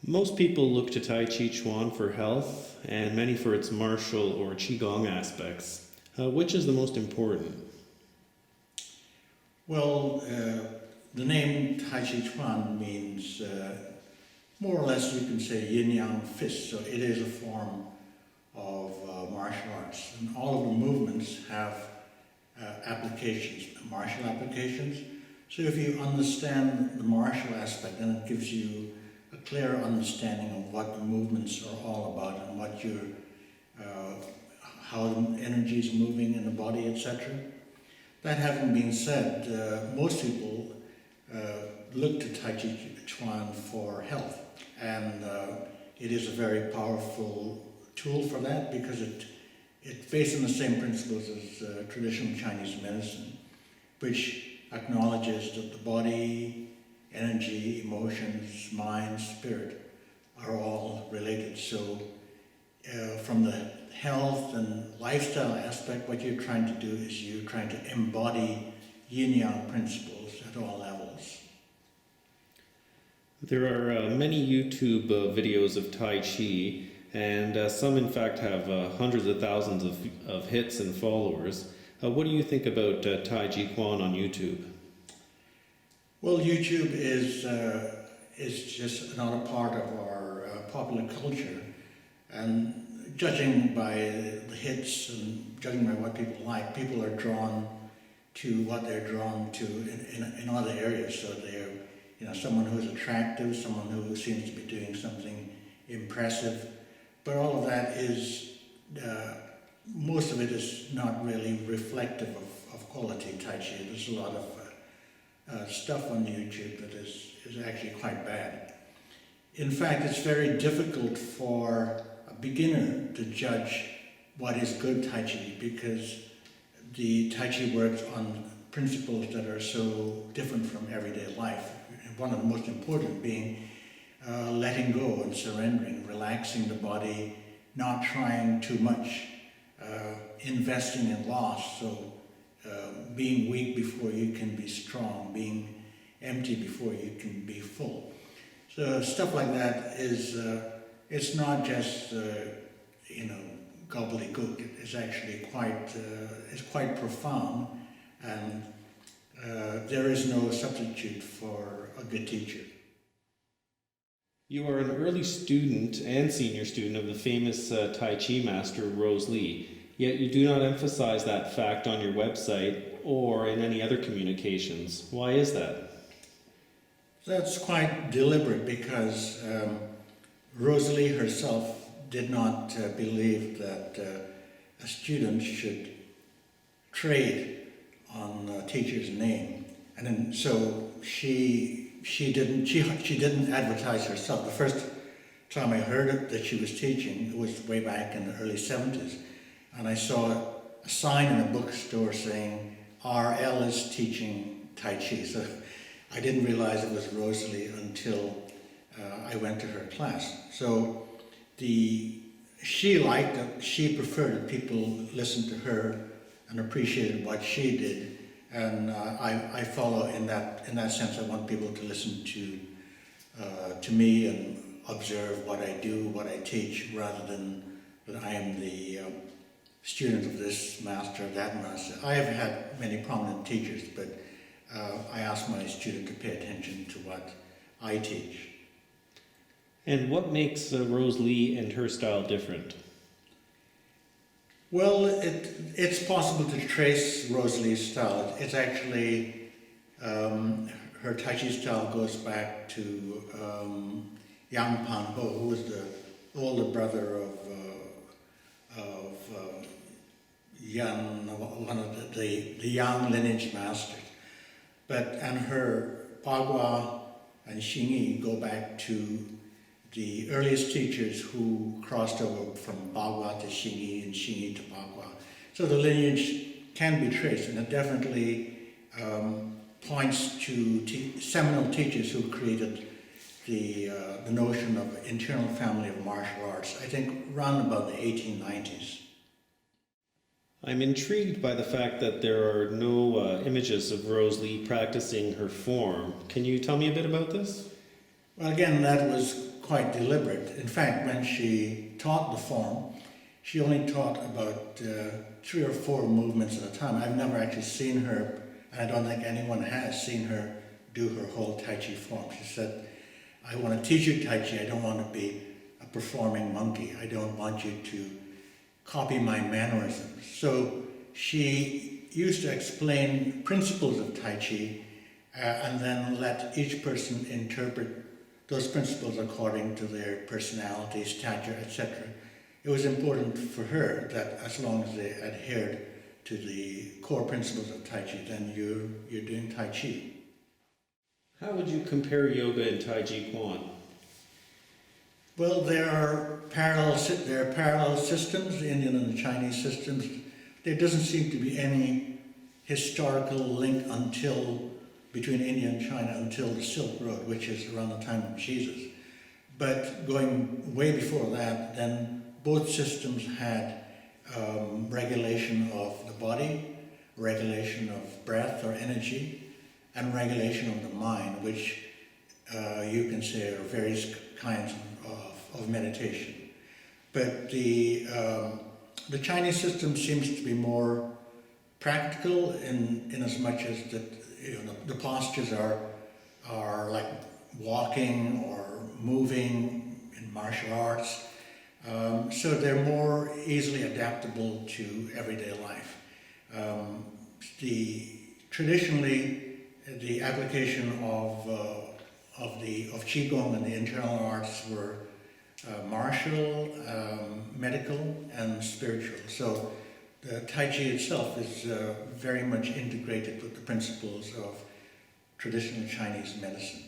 Most people look to Tai Chi Chuan for health, and many for its martial or Qigong aspects. Which is the most important? Well, the name Tai Chi Chuan means more or less you can say yin-yang fist, so it is a form of martial arts. And all of the movements have applications, martial applications. So if you understand the martial aspect, then it gives you a clear understanding of what the movements are all about and what your, how the energy is moving in the body, etc. That having been said, most people look to Tai Chi Chuan for health, and it is a very powerful tool for that because it's based on the same principles as traditional Chinese medicine, which acknowledges that the body, energy, emotions, mind, spirit are all related. So from the health and lifestyle aspect, what you're trying to do is you're trying to embody yin-yang principles at all levels. There are many YouTube videos of Tai Chi, and some in fact have hundreds of thousands of hits and followers. What do you think about Tai Chi Chuan on YouTube? Well, YouTube is just another part of our popular culture, and judging by the hits and judging by what people like, people are drawn to what they're drawn to in other areas. So they're, someone who's attractive, someone who seems to be doing something impressive, but all of that is, most of it is not really reflective of quality Tai Chi. There's a lot of stuff on YouTube that is actually quite bad. In fact, it's very difficult for a beginner to judge what is good Tai Chi because the Tai Chi works on principles that are so different from everyday life. One of the most important being letting go and surrendering, relaxing the body, not trying too much, investing in loss, so being weak before you can be strong, being empty before you can be full. So stuff like that is, it's not just, gobbledygook. It's actually quite profound, and there is no substitute for a good teacher. You are an early student and senior student of the famous Tai Chi master Rose Lee, yet you do not emphasize that fact on your website or in any other communications. Why is that? That's quite deliberate because Rose Lee herself did not believe that a student should trade on a teacher's name, and then so she didn't advertise herself. The first time I heard it that she was teaching, it was way back in the early 70s, and I saw a sign in a bookstore saying RL is teaching Tai Chi. So I didn't realize it was Rose Lee until I went to her class. So she liked it, she preferred it, people listened to her and appreciated what she did, and I follow in that sense. I want people to listen to me and observe what I do, what I teach, rather than that I am the student of this master, that master. I have had many prominent teachers, but I ask my student to pay attention to what I teach. And what makes Rose Lee and her style different? Well, it's possible to trace Rose Lee's style. It's actually, her Tai Chi style goes back to Yang Pan Ho, who was the older brother of Yan, one of the Yang lineage masters. And her Bagua and Xingyi go back to the earliest teachers who crossed over from Bagua to Xingyi and Xingyi to Bagua. So the lineage can be traced, and it definitely points to seminal teachers who created the notion of internal family of martial arts, I think around about the 1890s. I'm intrigued by the fact that there are no images of Rose Lee practicing her form. Can you tell me a bit about this? Well, again, that was quite deliberate. In fact, when she taught the form, she only taught about 3 or 4 movements at a time. I've never actually seen her, and I don't think anyone has seen her do her whole Tai Chi form. She said, I want to teach you Tai Chi. I don't want to be a performing monkey. I don't want you to copy my mannerisms. So she used to explain principles of Tai Chi and then let each person interpret those principles according to their personality, stature, etc. It was important for her that as long as they adhered to the core principles of Tai Chi, then you're doing Tai Chi. How would you compare yoga and Tai Chi Chuan? Well, there are parallel systems, the Indian and the Chinese systems. There doesn't seem to be any historical link between India and China until the Silk Road, which is around the time of Jesus. But going way before that, then both systems had regulation of the body, regulation of breath or energy, and regulation of the mind, which you can say are various kinds of meditation. But the Chinese system seems to be more practical in as much as that the postures are like walking or moving in martial arts. So they're more easily adaptable to everyday life. Traditionally, the application of qigong and the internal arts were martial, medical, and spiritual. So the Tai Chi itself is very much integrated with the principles of traditional Chinese medicine.